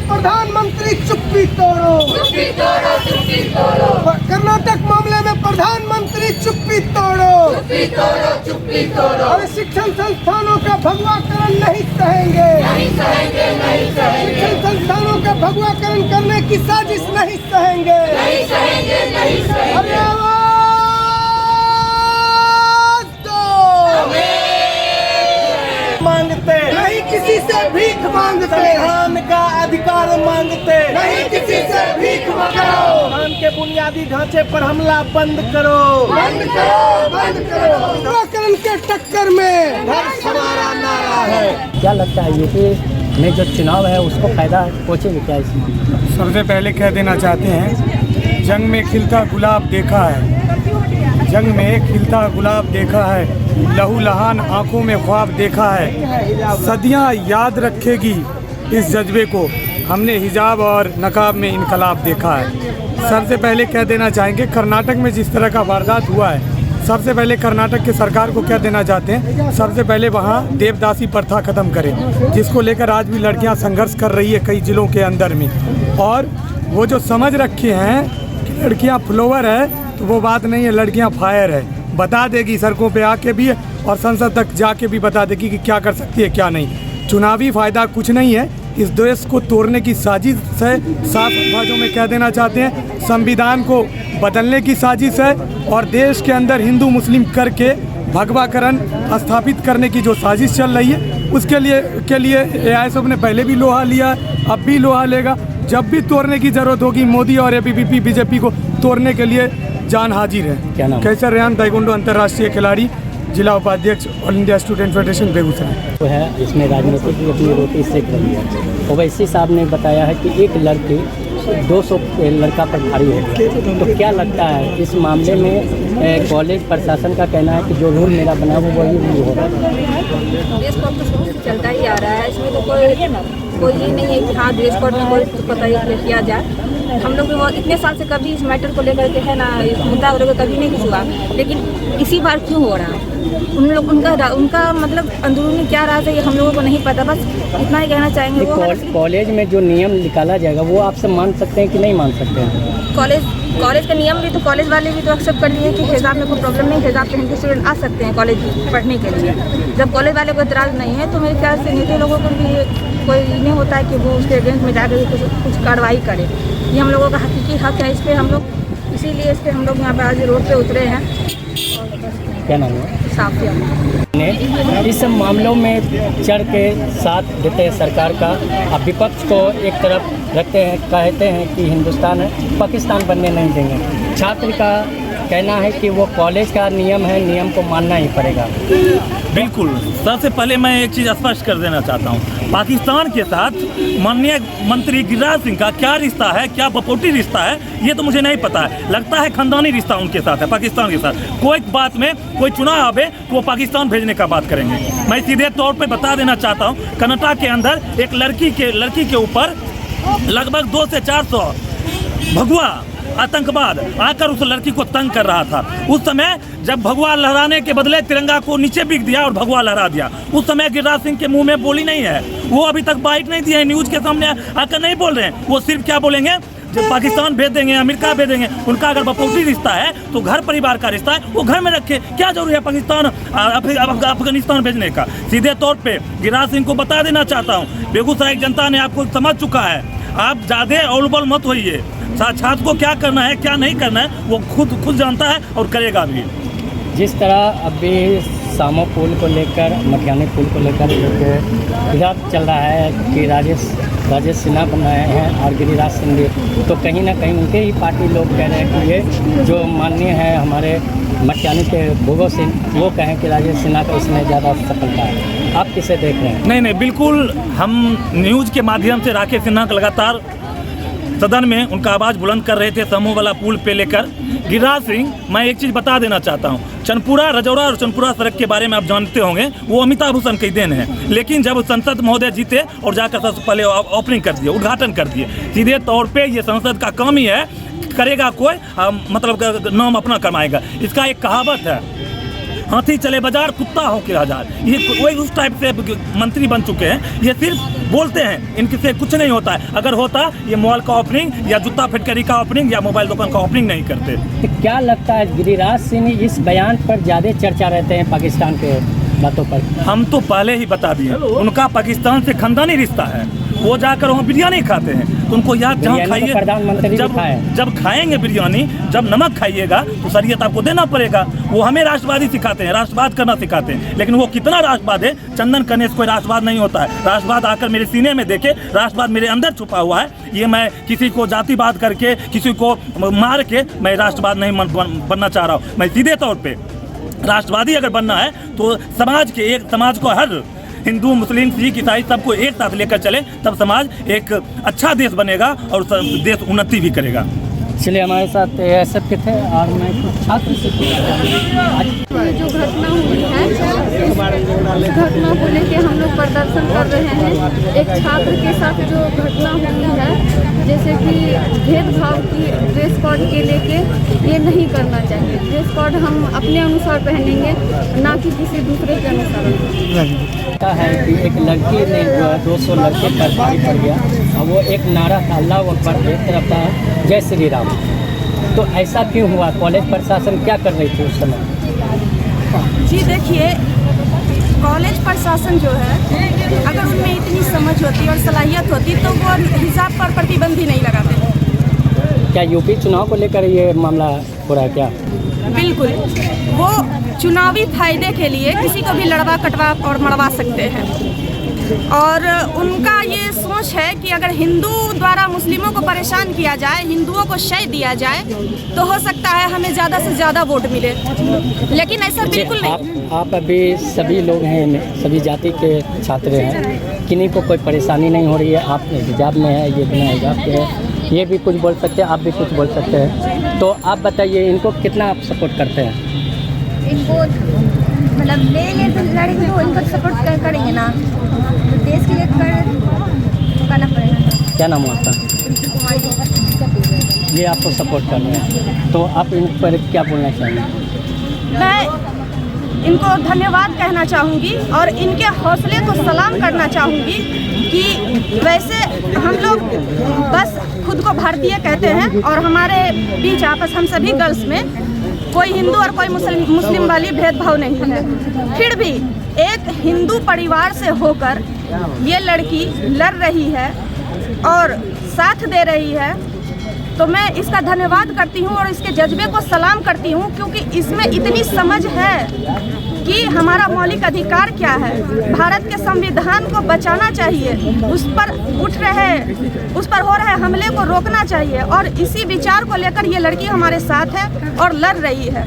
प्रधानमंत्री चुप्पी तोड़ो, कर्नाटक मामले में प्रधानमंत्री चुप्पी तोड़ो, और शिक्षण संस्थानों का भगवाकरण नहीं सहेंगे, शिक्षण संस्थानों का भगवाकरण करने की साजिश नहीं सहेंगे। अरे आवाज दो, मांगते नहीं किसी से भीख मांगते, संविधान का अधिकार मांगते, नहीं किसी से भीख मांगो। संविधान के बुनियादी ढांचे पर हमला बंद करो, बंद करो, बंद करो। भगवाकरण के टक्कर में संघर्ष हमारा नारा है। क्या लगता है यूपी में जो चुनाव है उसको फायदा पहुँचेगा क्या इस मामले में? सबसे पहले कह देना चाहते हैं, जंग में खिलता गुलाब देखा है, जंग में खिलता गुलाब देखा है, लहू लहान आंखों में ख्वाब देखा है, सदियां याद रखेगी इस जज्बे को, हमने हिजाब और नकाब में इनकलाब देखा है। सबसे पहले कह देना चाहेंगे, कर्नाटक में जिस तरह का वारदात हुआ है, सबसे पहले कर्नाटक की सरकार को क्या देना चाहते हैं, सबसे पहले वहाँ देवदासी प्रथा ख़त्म करें, जिसको लेकर आज भी लड़कियाँ संघर्ष कर रही है कई जिलों के अंदर में। और वो जो समझ रखे हैं कि लड़कियाँ फ्लोवर है, तो वो बात नहीं है, लड़कियाँ फायर है। बता देगी सड़कों पे आके भी और संसद तक जाके भी बता देगी कि क्या कर सकती है क्या नहीं। चुनावी फ़ायदा कुछ नहीं है, इस देश को तोड़ने की साजिश है। साफ अल्फाजों में कह देना चाहते हैं, संविधान को बदलने की साजिश है और देश के अंदर हिंदू मुस्लिम करके भगवाकरण स्थापित करने की जो साजिश चल रही है, उसके लिए एआईएसएफ ने पहले भी लोहा लिया, अब भी लोहा लेगा। जब भी तोड़ने की ज़रूरत होगी, मोदी और एबीवीपी बीजेपी को तोड़ने के लिए जान हाजिर है। क्या नाम? कैसर रेहान, ताइक्वांडो अंतर्राष्ट्रीय खिलाड़ी, जिला उपाध्यक्ष all India student federation Begusarai. तो है इसमें राजनीति की अपनी रोटी सेक रही है। ओवैसी साहब ने बताया है कि एक लड़के 200 लड़का पर भारी हो गया, तो क्या लगता है इस मामले में कॉलेज प्रशासन का कहना है कि जो रूल मेरा बना वो वही रूल होगा? देश कोड तो शुरू से चलता ही आ रहा है, इसमें तो कोई ये नहीं है कि हाँ देश कोड में कोई पता ही किया जाए। हम लोग भी इतने साल से कभी इस मैटर को लेकर के है ना, इस मुद्दा को लेकर कभी नहीं कुछ हुआ, लेकिन इसी बार क्यों हो रहा है? उनका मतलब अंदरूनी क्या राज है ये हम लोगों को नहीं पता, बस इतना ही कहना चाहेंगे। वो कॉलेज में जो नियम निकाला जाएगा वो आप सब मान सकते हैं कि नहीं मान सकते हैं? कॉलेज का नियम भी तो कॉलेज वाले भी तो एक्सेप्ट कर लिए कि हिजाब में कोई प्रॉब्लम नहीं, हिजाब पहन के स्टूडेंट आ सकते हैं कॉलेज पढ़ने के लिए। जब कॉलेज वाले को इतराज़ नहीं है तो मेरे ख्याल से नीति लोगों को भी कोई नहीं होता है कि वो उसके अगेंस्ट में जाकर कुछ कार्रवाई करे। ये हम लोगों का हकीकी हक है, इस पर हम लोग इसीलिए इस पर हम लोग यहाँ पर आज रोड पे उतरे हैं। क्या नाम है? साफिया ने इस मामलों में चढ़ के साथ देते हैं सरकार का, अब विपक्ष को एक तरफ रखते हैं, कहते हैं कि हिंदुस्तान है पाकिस्तान बनने नहीं देंगे। छात्र का कहना है कि वो कॉलेज का नियम है, नियम को मानना ही पड़ेगा। बिल्कुल, सबसे पहले मैं एक चीज़ स्पष्ट कर देना चाहता हूँ, पाकिस्तान के साथ माननीय मंत्री गिरिराज सिंह का क्या रिश्ता है, क्या बपोटी रिश्ता है, ये तो मुझे नहीं पता है। लगता है खानदानी रिश्ता उनके साथ है, पाकिस्तान के साथ। कोई बात में कोई चुनाव आवे तो वो पाकिस्तान भेजने का बात करेंगे। मैं सीधे तौर पर बता देना चाहता हूँ, कर्नाटक के अंदर एक लड़की के ऊपर लगभग 200 से 400 भगवा आतंकवाद आकर उस लड़की को तंग कर रहा था। उस समय जब भगवा लहराने के बदले तिरंगा को नीचे बिक दिया और भगवा लहरा दिया, उस समय गिरिराज सिंह के मुंह में बोली नहीं है, वो अभी तक बाइट नहीं दिया है, न्यूज़ के सामने आकर नहीं बोल रहे हैं। वो सिर्फ क्या बोलेंगे, जब पाकिस्तान भेज देंगे, अमेरिका भेज देंगे। उनका अगर बपोटी रिश्ता है तो घर परिवार का रिश्ता है, वो घर में रखे, क्या जरूरी है पाकिस्तान अफगानिस्तान भेजने का। सीधे तौर पे गिरिराज सिंह को बता देना चाहता हूँ, बेगूसराय जनता ने आपको समझ चुका है, आप ज़्यादा औलबल मत होइए। छात्र को क्या करना है क्या नहीं करना है वो खुद जानता है और करेगा भी। जिस तरह अभी सामो पुल को लेकर, मटियानी पुल को लेकर एक विवाद चल रहा है कि राजेश सिन्हा बनाए हैं और गिरिराज सिंह भी, तो कहीं ना कहीं उनके ही पार्टी लोग कह रहे हैं कि ये जो माननीय है हमारे मटियानी के भोगो सिंह, वो कहें कि राजेश सिन्हा का इसमें ज़्यादा सफलता है। आप किसे देख रहे हैं? नहीं, बिल्कुल, हम न्यूज़ के माध्यम से राकेश सिन्हा का लगातार सदन में उनका आवाज़ बुलंद कर रहे थे समूह वाला पुल पे लेकर। गिरिराज सिंह, मैं एक चीज़ बता देना चाहता हूँ, चनपुरा रजौरा और चनपुरा सड़क के बारे में आप जानते होंगे, वो अमिताभ भूषण की देन है। लेकिन जब संसद महोदय जीते और जाकर सबसे पहले ओपनिंग कर दिए, उद्घाटन कर दिए, सीधे तौर पे ये संसद का काम ही है, करेगा कोई मतलब नाम अपना कमाएगा। इसका एक कहावत है, हाथी चले बाजार कुत्ता हो के हजार, ये वही उस टाइप से मंत्री बन चुके हैं। ये सिर्फ बोलते हैं, इनके से कुछ नहीं होता है। अगर होता ये मॉल का ओपनिंग या जूता फटकरी का ओपनिंग या मोबाइल दुकान का ओपनिंग नहीं करते। तो क्या लगता है गिरिराज सिंह इस बयान पर ज़्यादा चर्चा रहते हैं पाकिस्तान के बातों पर? हम तो पहले ही बता दिए, उनका पाकिस्तान से खानदानी रिश्ता है। वो जाकर वहाँ बिरयानी खाते हैं, तो उनको याद जहाँ खाइए, प्रधानमंत्री जब खाएंगे बिरयानी, जब नमक खाइएगा तो शरीयत आपको देना पड़ेगा। वो हमें राष्ट्रवादी सिखाते हैं, राष्ट्रवाद करना सिखाते हैं, लेकिन वो कितना राष्ट्रवाद है? चंदन करने से कोई राष्ट्रवाद नहीं होता है। राष्ट्रवाद आकर मेरे सीने में देखे, राष्ट्रवाद मेरे अंदर छुपा हुआ है। ये मैं किसी को जातिवाद करके, किसी को मार के मैं राष्ट्रवाद नहीं बनना चाह रहा हूँ। मैं सीधे तौर पर राष्ट्रवादी अगर बनना है तो समाज को हर हिंदू, मुस्लिम, सिख, ईसाई सबको एक साथ लेकर चले, तब समाज एक अच्छा देश बनेगा और देश उन्नति भी करेगा। इसलिए हमारे साथ एएसएफ के थे और मैं कुछ छात्र से जो घटना हुई है, इस घटना को लेके हम लोग प्रदर्शन कर रहे हैं। एक छात्र के साथ जो घटना हुई है, जैसे कि भेदभाव की ड्रेस कोड के लेके, ये नहीं करना चाहिए। ड्रेस कोड हम अपने अनुसार पहनेंगे, ना कि किसी दूसरे के अनुसार। है कि एक लड़की ने 200 लड़के पर भारी पड़ गया और वो एक नारा था अल्लाह अकबर, एक तरफ था जय श्री राम। तो ऐसा क्यों हुआ? कॉलेज प्रशासन क्या कर रही थी उस समय? जी देखिए, कॉलेज प्रशासन जो है, अगर उनमें इतनी समझ होती और सलाहियत होती तो वो हिजाब पर प्रतिबंध ही नहीं लगाते। क्या यूपी चुनाव को लेकर ये मामला हो रहा है क्या? बिल्कुल, वो चुनावी फायदे के लिए किसी को भी लड़वा कटवा और मरवा सकते हैं। और उनका ये सोच है कि अगर हिंदू द्वारा मुस्लिमों को परेशान किया जाए, हिंदुओं को शय दिया जाए, तो हो सकता है हमें ज़्यादा से ज़्यादा वोट मिले, लेकिन ऐसा बिल्कुल नहीं। आप अभी सभी लोग हैं, सभी जाति के छात्र हैं, किन्हीं को कोई परेशानी नहीं हो रही है? आप हिजाब में है, ये बिना हिजाब के है, ये भी कुछ बोल सकते हैं, आप भी कुछ बोल सकते हैं। तो आप बताइए, इनको कितना आप सपोर्ट करते हैं? इनको मतलब ले तो लड़ेंगे, वो इनको सपोर्ट करेंगे ना, तो देश के लिए करना पड़ेगा। क्या नाम है आपका? ये आपको सपोर्ट कर रहे हैं, तो आप इन पर क्या बोलना चाहेंगे? मैं इनको धन्यवाद कहना चाहूँगी और इनके हौसले को सलाम करना चाहूँगी कि वैसे हम लोग बस खुद को भारतीय कहते हैं और हमारे बीच आपस हम सभी गर्ल्स में कोई हिंदू और कोई मुस्लिम वाली भेदभाव नहीं है। फिर भी एक हिंदू परिवार से होकर ये लड़की लड़ रही है और साथ दे रही है, तो मैं इसका धन्यवाद करती हूँ और इसके जज्बे को सलाम करती हूँ, क्योंकि इसमें इतनी समझ है कि हमारा मौलिक अधिकार क्या है। भारत के संविधान को बचाना चाहिए, उस पर उस पर हो रहे हमले को रोकना चाहिए, और इसी विचार को लेकर ये लड़की हमारे साथ है और लड़ रही है।